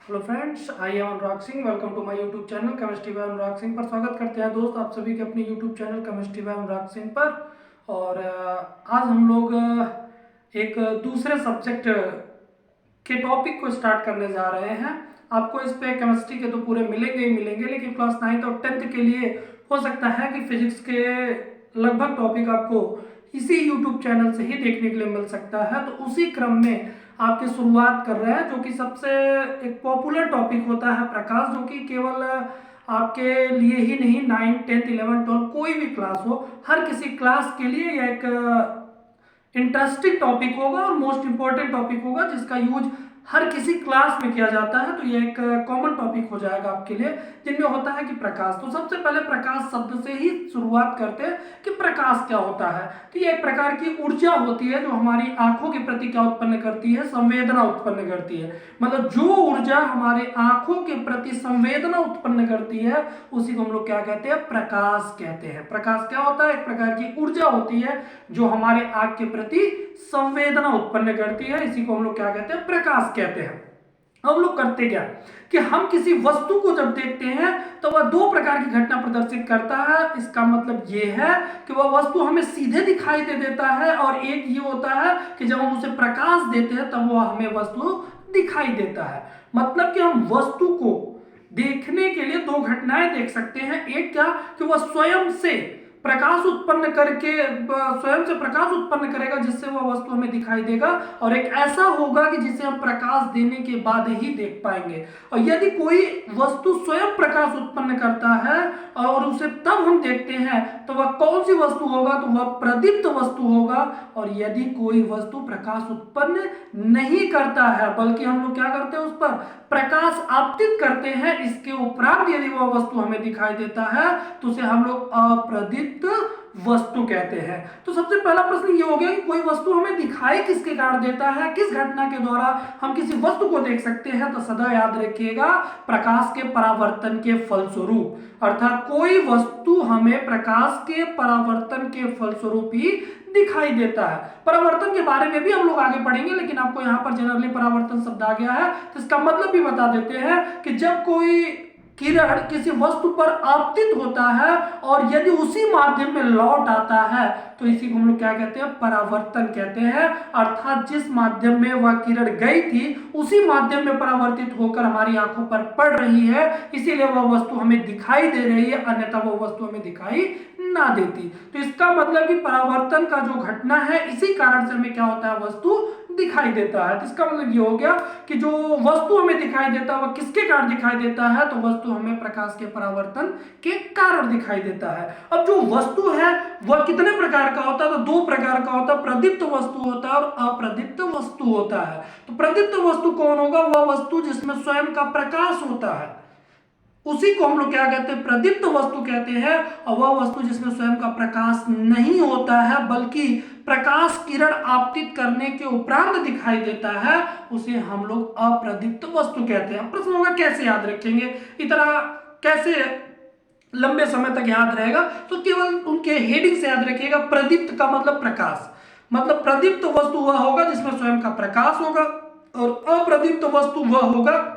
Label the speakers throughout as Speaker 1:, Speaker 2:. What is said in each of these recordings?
Speaker 1: Hello friends, I am Anurag Singh. Welcome to my YouTube channel chemistry by Anurag Singh पर स्वागत करते हैं दोस्त आप सभी के अपने YouTube channel chemistry by Anurag Singh पर। और आज हम लोग एक दूसरे सब्जेक्ट के टॉपिक को स्टार्ट करने जा रहे हैं। आपको इस पे केमिस्ट्री के तो पूरे मिलेंगे ही मिलेंगे, लेकिन क्लास 9th और 10th के लिए हो सकता है कि फिजिक्स के लगभग टॉपिक आपको इसी यूट्यूब चैनल से ही देखने के लिए मिल सकता है। तो उसी क्रम में आपकी शुरुआत कर रहे हैं, जो कि सबसे एक पॉपुलर टॉपिक होता है प्रकाश, जो कि केवल आपके लिए ही नहीं, 9, 10, 11, 12 कोई भी क्लास हो, हर किसी क्लास के लिए यह एक इंटरेस्टिंग टॉपिक होगा और मोस्ट इंपॉर्टेंट टॉपिक होगा, जिसका यूज हर किसी क्लास में किया जाता है। तो ये एक कॉमन टॉपिक हो जाएगा आपके लिए, जिनमें होता है कि प्रकाश। तो सबसे पहले प्रकाश शब्द से ही शुरुआत करते हैं कि प्रकाश क्या होता है। तो ये एक प्रकार की ऊर्जा होती है जो हमारी आंखों के प्रति क्या उत्पन्न करती है, संवेदना उत्पन्न करती है। मतलब जो ऊर्जा हमारे आंखों के प्रति संवेदना उत्पन्न करती है, उसी को हम लोग क्या कहते हैं, प्रकाश कहते हैं। प्रकाश क्या होता है, एक प्रकार की ऊर्जा होती है जो हमारे आंख के प्रति संवेदना उत्पन्न करती है, इसी को हम लोग क्या कहते हैं, प्रकाश कहते हैं। हम लोग करते क्या कि हम किसी वस्तु को जब देखते हैं तो वह दो प्रकार की घटना प्रदर्शित करता है। इसका मतलब यह है कि वह वस्तु हमें सीधे दिखाई दे देता है, और एक ये होता है कि जब हम उसे प्रकाश देते हैं तब वह हमें वस्तु दिखाई देता है। मतलब कि हम वस्तु को देखने के लिए दो घटनाएं देख सकते हैं। एक क्या कि वह स्वयं से प्रकाश उत्पन्न करके स्वयं से प्रकाश उत्पन्न करेगा, जिससे वह वस्तु हमें दिखाई देगा, और एक ऐसा होगा कि जिसे हम प्रकाश देने के बाद ही देख पाएंगे। और यदि कोई वस्तु स्वयं प्रकाश उत्पन्न करता है और उसे तब हम देखते हैं तो वह कौन सी वस्तु होगा, तो वह प्रदीप्त वस्तु होगा। और यदि कोई वस्तु प्रकाश उत्पन्न नहीं करता है, बल्कि हम लोग क्या करते हैं, उस पर प्रकाश आपतित करते हैं, इसके उपरांत यदि वह वस्तु हमें दिखाई देता है तो उसे हम लोग अप्रदीप्त वस्तु कहते हैं। तो सबसे पहला प्रश्न ये हो गया कि कोई वस्तु हमें दिखाई किसके कारण देता है, किस घटना के द्वारा हम किसी वस्तु को देख सकते हैं। तो सदा याद रखिएगा, प्रकाश के परावर्तन के फलस्वरूप। अर्थात कोई वस्तु हमें प्रकाश के परावर्तन के फलस्वरूप ही दिखाई देता है। परावर्तन के बारे में भी हम लोग आगे पढ़ेंगे, लेकिन आपको यहां पर जनरली परावर्तन शब्द आ गया है तो इसका मतलब भी बता देते हैं कि जब कोई किरण किसी वस्तु पर आपतित होता है और यदि उसी माध्यम में लौट आता है तो इसी को हम लोग क्या कहते हैं, परावर्तन कहते हैं। अर्थात जिस माध्यम में वह किरण गई थी उसी माध्यम में परावर्तित होकर हमारी आंखों पर पड़ रही है, इसीलिए वह वस्तु हमें दिखाई दे रही है, अन्यथा वह वस्तु हमें दिखाई ना देती। तो इसका मतलब कि परावर्तन का जो घटना है, इसी कारण से हमें क्या होता है, वस्तु दिखाई देता है। तो इसका मतलब ये हो गया कि जो वस्तु हमें दिखाई देता है वह किसके कारण दिखाई देता है, तो वस्तु हमें प्रकाश के परावर्तन के कारण दिखाई देता है। अब जो वस्तु है वह कितने प्रकार का होता है, तो दो प्रकार का होता है, प्रदीप्त वस्तु होता है और अप्रदीप्त वस्तु होता है। तो प्रदीप्त वस्तु कौन होगा, वह वस्तु जिसमें स्वयं का प्रकाश होता है, उसी को हम लोग क्या कहते हैं, प्रदीप्त वस्तु कहते हैं। और वह वस्तु जिसमें स्वयं का प्रकाश नहीं होता है, बल्कि प्रकाश किरण आपतित करने के उपरांत दिखाई देता है, उसे हम लोग अप्रदीप्त वस्तु कहते हैं। प्रश्न होगा कैसे याद रखेंगे, इतना कैसे लंबे समय तक याद रहेगा, तो केवल उनके हेडिंग से याद रखिएगा। प्रदीप्त का मतलब प्रकाश, मतलब प्रदीप्त वस्तु वह होगा जिसमें स्वयं का प्रकाश होगा, और अप्रदीप्त वस्तु वह होगा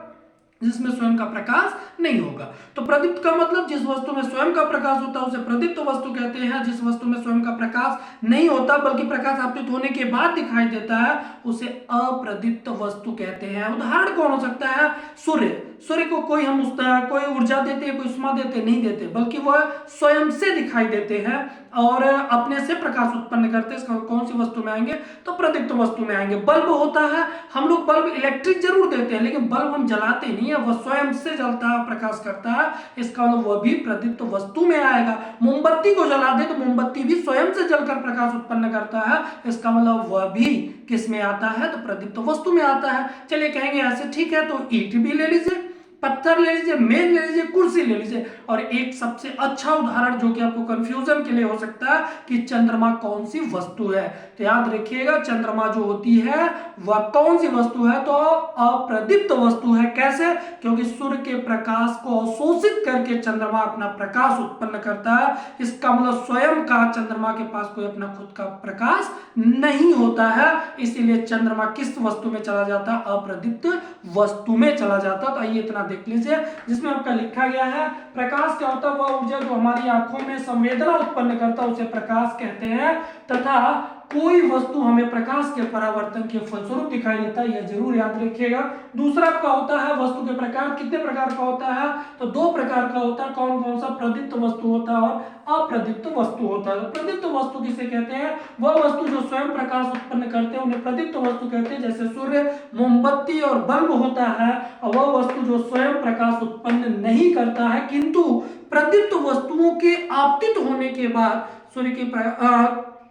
Speaker 1: जिसमें स्वयं का प्रकाश नहीं होगा। तो प्रदीप्त का मतलब जिस वस्तु में स्वयं का प्रकाश होता है उसे प्रदीप्त वस्तु कहते हैं। जिस वस्तु में स्वयं का प्रकाश नहीं होता बल्कि प्रकाश आपतित होने के बाद दिखाई देता है, उसे अप्रदीप्त वस्तु कहते हैं। उदाहरण कौन हो सकता है, सूर्य। सूर्य को कोई हम कोई ऊर्जा देते हैं, कोई उष्मा देते नहीं देते, बल्कि वह स्वयं से दिखाई देते हैं और अपने से प्रकाश उत्पन्न करते हैं। कौन सी वस्तु में आएंगे, तो प्रदीप्त वस्तु में आएंगे। बल्ब होता है, हम लोग बल्ब इलेक्ट्रिक जरूर देते हैं, लेकिन बल्ब हम जलाते नहीं है, वह स्वयं से जलता है, प्रकाश करता है, इसका मतलब वह भी प्रदीप्त वस्तु में आएगा। मोमबत्ती को जला दे तो मोमबत्ती भी स्वयं से जलकर प्रकाश उत्पन्न करता है, इसका मतलब वह भी किस में आता है, तो प्रदीप्त वस्तु में आता है। चलिए कहेंगे ऐसे ठीक है, तो ईंट भी ले लीजिए। पत्थर ले लीजिए, मेज ले लीजिए, कुर्सी ले लीजिए। और एक सबसे अच्छा उदाहरण जो कि आपको कंफ्यूजन के लिए हो सकता है कि चंद्रमा कौन सी वस्तु है, तो याद रखिएगा चंद्रमा जो होती है वह कौन सी वस्तु है, तो अप्रदीप्त वस्तु है। कैसे? क्योंकि सूर्य के प्रकाश को अवशोषित करके चंद्रमा अपना प्रकाश उत्पन्न करता है। इसका मतलब स्वयं का चंद्रमा के पास कोई अपना खुद का प्रकाश नहीं होता है, इसीलिए चंद्रमा किस वस्तु में चला जाता है? अप्रदीप्त वस्तु में चला जाता है। तो आइए इतना देख लीजिए, जिसमें आपका लिखा गया है प्रकाश क्या होता है? वह ऊर्जा जो हमारी आंखों में संवेदना उत्पन्न करता है उसे प्रकाश कहते हैं, तथा कोई वस्तु हमें प्रकाश के परावर्तन के फलस्वरूप दिखाई देता है, यह जरूर याद रखिएगा। दूसरा आपका होता है वस्तु के प्रकार। कितने प्रकार का होता है? तो दो प्रकार का होता है। कौन कौन सा? प्रदीप्त वस्तु होता है और अप्रदीप्त वस्तु होता है। प्रदीप्त वस्तु किसे कहते हैं? वह वस्तु जो स्वयं प्रकाश उत्पन्न करते हैं उन्हें प्रदीप्त वस्तु कहते हैं। जैसे सूर्य, मोमबत्ती और बल्ब होता है, और वह वस्तु जो स्वयं प्रकाश उत्पन्न नहीं करता है किंतु प्रदीप्त वस्तुओं के आपतित होने के बाद, सूर्य के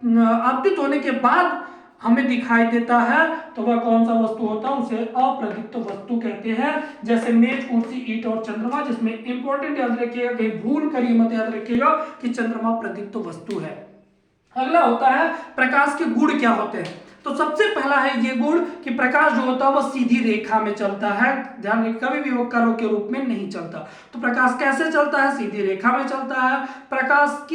Speaker 1: आपतित होने के बाद हमें दिखाई देता है, तो वह कौन सा वस्तु होता है? उसे अप्रदीप्त वस्तु कहते हैं। जैसे मेज, कुर्सी, ईंट और चंद्रमा, जिसमें इंपॉर्टेंट याद रखिएगा, कहीं भूल करिए मत, याद रखिएगा कि चंद्रमा प्रदीप्त वस्तु है। अगला होता है प्रकाश के गुण क्या होते हैं। तो सबसे पहला है ये गुण कि प्रकाश जो होता है वह सीधी रेखा में चलता है। ध्यान रखिए, कभी भी वो कर्व के रूप में नहीं चलता। तो प्रकाश कैसे चलता है? सीधी रेखा में चलता है। प्रकाश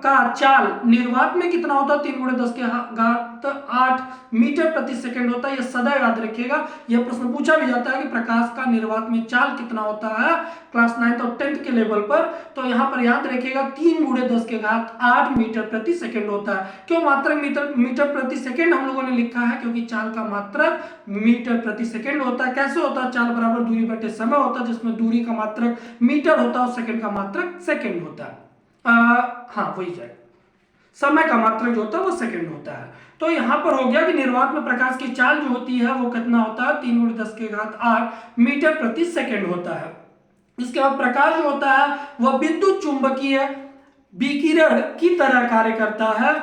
Speaker 1: का चाल निर्वात में कितना होता है? 3 × 10 के घात 8 मीटर प्रति सेकंड होता है। यह सदा याद रखिएगा, यह प्रश्न पूछा भी जाता है कि प्रकाश का निर्वात में चाल कितना होता है क्लास 9th और 10th के लेवल पर। तो यहाँ पर याद रखिएगा 3 × 10 के घात 8 मीटर प्रति सेकंड होता है। क्यों मात्रक मीटर प्रति सेकंड हम लोगों ने लिखा है? क्योंकि चाल का मात्रक मीटर प्रति सेकंड होता है। कैसे होता है? चाल बराबर दूरी बटे समय होता है, जिसमें दूरी का मात्रक मीटर होता है और सेकंड का मात्रक सेकंड होता है। हाँ वही जाएगा, समय का मात्रक जो होता है वो सेकंड होता है। तो यहां पर हो गया कि निर्वात में प्रकाश की चाल जो होती है वो कितना होता है? 3 × 10 के घात 8 मीटर प्रति सेकंड होता है। इसके बाद प्रकाश जो होता है वह विद्युत चुंबकीय विकिरण की तरह कार्य करता है।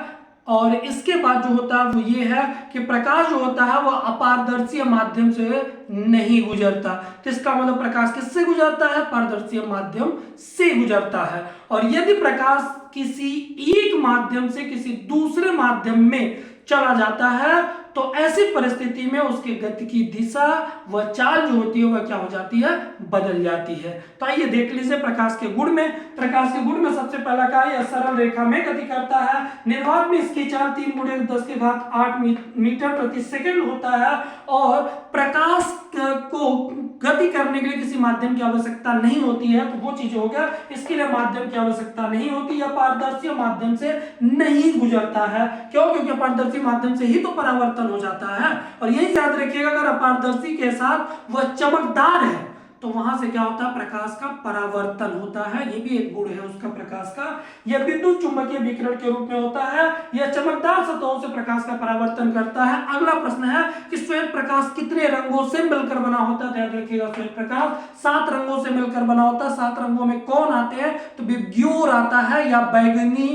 Speaker 1: और इसके बाद जो होता है वो ये है कि प्रकाश जो होता है वह अपारदर्शी माध्यम से नहीं गुजरता। तो इसका मतलब प्रकाश किससे गुजरता है? पारदर्शी माध्यम से गुजरता है। और यदि प्रकाश किसी एक माध्यम से किसी दूसरे माध्यम में चला जाता है तो ऐसी परिस्थिति में उसकी गति की दिशा व चाल जो होती है वह क्या हो जाती है? बदल जाती है। तो आइए देख लीजिए प्रकाश के गुण में। प्रकाश के गुण में सबसे पहला क्या है? यह सरल रेखा में गति करता है। निर्वात में इसकी चाल 3 × 10 के घात 8 मीटर प्रति सेकंड होता है। और प्रकाश को गति करने के लिए किसी माध्यम की आवश्यकता नहीं होती है, तो वो चीज हो गया, इसके लिए माध्यम की आवश्यकता नहीं होती है। पारदर्शी माध्यम से नहीं गुजरता है। क्यों? क्योंकि पारदर्शी माध्यम से ही तो परावर्तन हो जाता है। और यही याद रखिएगा, अगर अपारदर्शी के साथ वह चमकदार है तो वहां से क्या होता है? प्रकाश का परावर्तन होता है। ये भी एक गुण है उसका प्रकाश का। यह विद्युत चुंबकीय विकिरण के रूप में होता है। यह चमकदार सतहों से प्रकाश का परावर्तन करता है। अगला प्रश्न है कि श्वेत प्रकाश कितने रंगों से मिलकर बना होता है? याद रखिएगा श्वेत प्रकाश 7 रंगों से मिलकर बना होता है। 7 रंगों में कौन आते हैं? तो विब्ग्योर आता है या बैगनी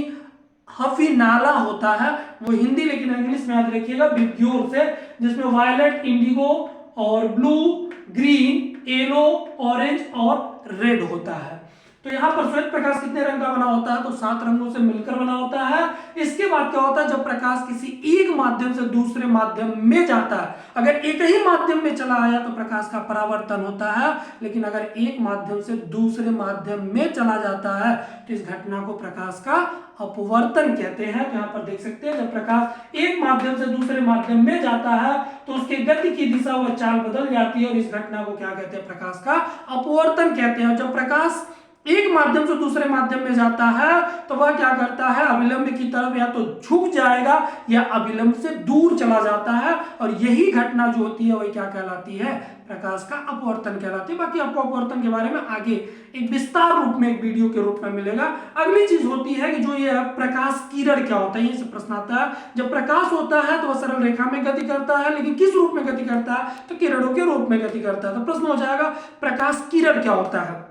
Speaker 1: हफीनाला होता है, वो हिंदी, लेकिन इंग्लिश में याद रखिएगा विब्ग्योर से, जिसमें वायलेट, इंडिगो और ब्लू, ग्रीन, येलो, ऑरेंज और रेड होता है। तो यहाँ पर श्वेत प्रकाश कितने रंग का बना होता है? तो 7 रंगों से मिलकर बना होता है। इसके बाद क्या होता है? जब प्रकाश किसी एक माध्यम से दूसरे माध्यम में जाता है, अगर एक ही माध्यम में चला आया तो प्रकाश का परावर्तन होता है, लेकिन अगर एक माध्यम से दूसरे माध्यम में चला जाता है तो इस घटना को प्रकाश का अपवर्तन कहते हैं। तो यहाँ पर देख सकते हैं, जब प्रकाश एक माध्यम से दूसरे माध्यम में जाता है तो उसकी गति की दिशा व चाल बदल जाती है, और इस घटना को क्या कहते हैं? प्रकाश का अपवर्तन कहते हैं। जब प्रकाश एक माध्यम से दूसरे माध्यम में जाता है तो वह क्या करता है? अभिलंब की तरफ या तो झुक जाएगा या अभिलंब से दूर चला जाता है, और यही घटना जो होती है वही क्या कहलाती है? प्रकाश का अपवर्तन कहलाती है। बाकी आपको अपवर्तन के बारे में आगे एक विस्तार रूप में एक वीडियो के रूप में मिलेगा। अगली चीज होती है कि जो ये प्रकाश किरण क्या होता है, ये प्रश्न आता है। जब प्रकाश होता है तो वह सरल रेखा में गति करता है, लेकिन किस रूप में गति करता है? तो किरणों के रूप में गति करता है। तो प्रश्न हो जाएगा प्रकाश किरण क्या होता है?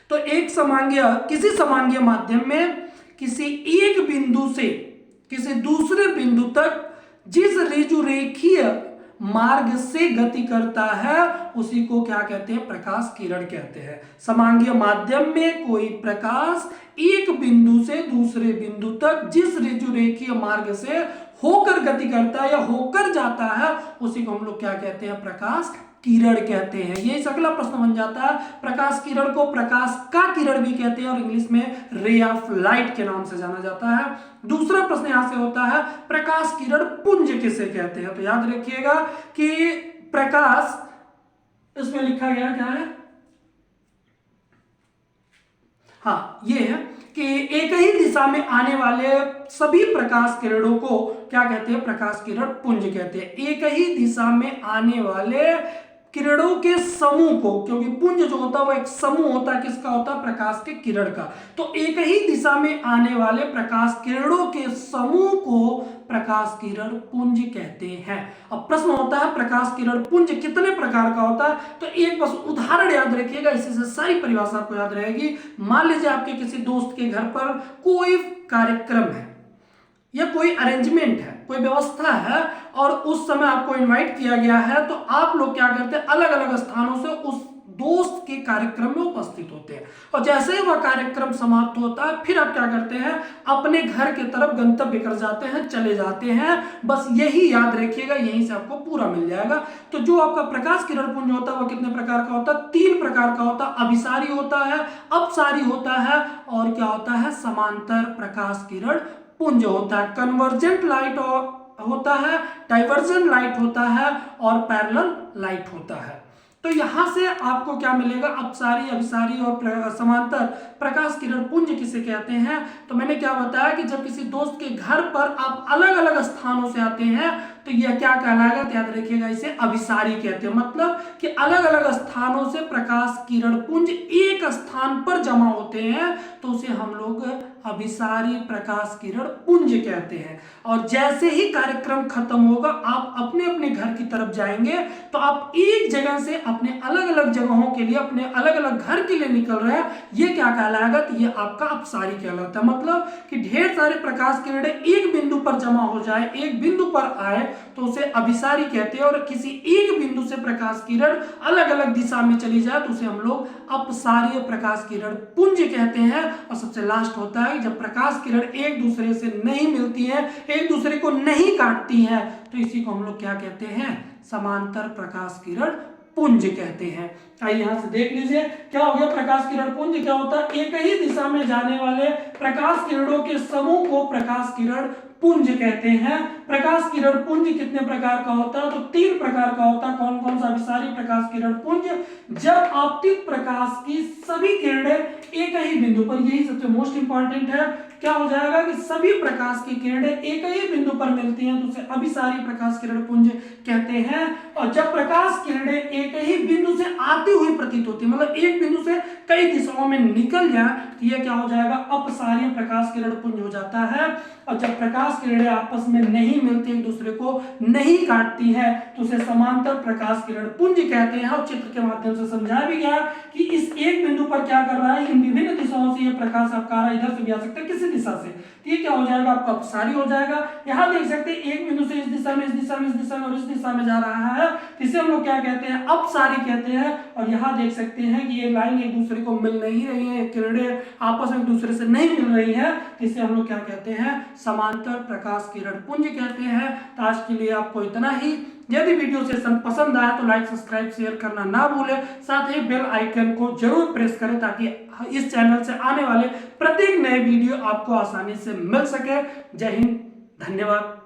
Speaker 1: तो एक समांगीय, किसी समांगीय माध्यम में किसी एक बिंदु से किसी दूसरे बिंदु तक जिस ऋजुरेखीय मार्ग से गति करता है उसी को क्या कहते हैं, प्रकाश किरण कहते हैं। समांगीय माध्यम में कोई प्रकाश एक बिंदु से दूसरे बिंदु तक जिस ऋजुरेखीय मार्ग से होकर गति करता है या होकर जाता है उसी को हम लोग क्या कहते हैं, प्रकाश किरण कहते हैं। ये अगला प्रश्न बन जाता है। प्रकाश किरण को प्रकाश का किरण भी कहते हैं और इंग्लिश में रे ऑफ लाइट के नाम से जाना जाता है। दूसरा प्रश्न यहां से होता है, प्रकाश किरण पुंज किसे कहते हैं? तो याद रखिएगा कि प्रकाश, इसमें लिखा गया क्या है, हाँ ये है कि एक ही दिशा में आने वाले सभी प्रकाश किरणों को क्या कहते हैं, प्रकाश किरण पुंज कहते हैं। एक ही दिशा में आने वाले किरणों के समूह को, क्योंकि पुंज जो होता है वो एक समूह होता है, किसका होता है, प्रकाश के किरण का। तो एक ही दिशा में आने वाले प्रकाश किरणों के समूह को प्रकाश किरण पुंज कहते हैं। अब प्रश्न होता है प्रकाश किरण पुंज कितने प्रकार का होता है? तो एक बस उदाहरण याद रखिएगा, इसी से सारी परिभाषा आपको याद रहेगी। मान लीजिए आपके किसी दोस्त के घर पर कोई कार्यक्रम है या कोई अरेंजमेंट है, कोई व्यवस्था है और उस समय आपको इनवाइट किया गया है, तो आप लोग क्या करते हैं, अलग अलग स्थानों से उस दोस्त के कार्यक्रम में उपस्थित होते हैं और जैसे ही वह कार्यक्रम समाप्त होता है फिर आप क्या करते हैं, अपने घर की तरफ गंतव्य कर जाते हैं, चले जाते हैं। बस यही याद रखिएगा, यहीं से आपको पूरा मिल जाएगा। तो जो आपका प्रकाश किरण पुंज होता है वह कितने प्रकार का होता है? 3 प्रकार का होता है। अभिसारी होता है, अपसारी होता है और क्या होता है, समांतर प्रकाश किरण पुंज होता है। कन्वर्जेंट लाइट होता है, डाइवर्जेंट लाइट होता है और पैरेलल लाइट होता है। तो यहां से आपको क्या मिलेगा, अपसारी, अभिसारी और समांतर प्रकाश किरण पुंज किसे कहते हैं? तो मैंने क्या बताया कि जब किसी दोस्त के घर पर आप अलग अलग स्थानों से आते हैं तो यह क्या कहलाएगा, तो याद रखिएगा इसे अभिसारी कहते हैं। मतलब कि अलग अलग स्थानों से प्रकाश किरण पुंज एक स्थान पर जमा होते हैं तो उसे हम लोग अभिसारी प्रकाश किरण पुंज कहते हैं। और जैसे ही कार्यक्रम खत्म होगा आप अपने अपने घर की तरफ जाएंगे तो आप एक जगह से अपने अलग अलग जगहों के लिए, अपने अलग अलग घर के लिए निकल रहे हैं, ये क्या कहलाएगा, तो ये आपका अपसारी कहलाता है। मतलब कि ढेर सारे प्रकाश किरणें एक बिंदु पर जमा हो जाए, एक बिंदु पर आए तो उसे अभिसारी कहते हैं। और किसी एक बिंदु से प्रकाश किरण अलग अलग दिशा में चली जाए तो उसे हम लोग अपसारीय प्रकाश किरण पुंज कहते हैं। और सबसे लास्ट होता है जब प्रकाश किरण एक दूसरे से नहीं मिलती है, एक दूसरे को नहीं काटती है, तो इसी को हम लोग क्या कहते हैं, समांतर प्रकाश किरण पुंज कहते हैं। आइए यहां से देख लीजिए क्या हो गया, प्रकाश किरण पुंज क्या होता है, एक ही दिशा में जाने वाले प्रकाश किरणों के समूह को प्रकाश किरण पुंज कहते हैं। प्रकाश किरण पुंज कितने प्रकार का होता है, तो 3 प्रकार का होता है। कौन कौन सा? अभिसारी प्रकाश किरण पुंज, जब आपतित प्रकाश की सभी किरणें एक ही बिंदु पर, यही सबसे मोस्ट इंपॉर्टेंट है, क्या हो जाएगा कि सभी प्रकाश की किरणें एक ही बिंदु पर मिलती हैं तो उसे अभिसारी प्रकाश किरण पुंज कहते हैं। और जब प्रकाश किरणें एक ही बिंदु से आती हुई प्रतीत होती है, मतलब एक बिंदु से कई दिशाओं में निकल जाए तो यह क्या हो जाएगा, अपसारी प्रकाश किरण पुंज हो जाता है। और जब प्रकाश किरणें आपस में नहीं मिलती, एक दूसरे को नहीं काटती है तो उसे समांतर प्रकाश किरण पुंज कहते हैं। और चित्र के माध्यम से समझाया भी गया कि इस एक बिंदु पर क्या कर रहा है, इन विभिन्न दिशाओं से ये प्रकाश आपका इधर से भी आ सकता है, किसी दिशा से, तो ये क्या हो जाएगा, आपका अपसारी हो जाएगा। यहां देख सकते हैं एक बिंदु से इस दिशा में, इस दिशा में, इस दिशा में और इस दिशा में जा रहा है, इसे हम लोग क्या कहते हैं, अपसारी कहते हैं। और यहां देख सकते हैं कि ये लाइन एक दूसरे को मिल नहीं रही है, किरणें आपस में एक दूसरे से नहीं मिल रही है, इसे हम लोग क्या कहते हैं, समांतर प्रकाश किरण पुंज कहते हैं। तो आज के लिए आपको इतना ही। यदि वीडियो सेशन पसंद आया तो लाइक, सब्सक्राइब, शेयर करना ना भूलें। साथ ही बेल आइकन को जरूर प्रेस करें ताकि इस चैनल से आने वाले प्रत्येक नए वीडियो आपको आसानी से मिल सके। जय हिंद, धन्यवाद।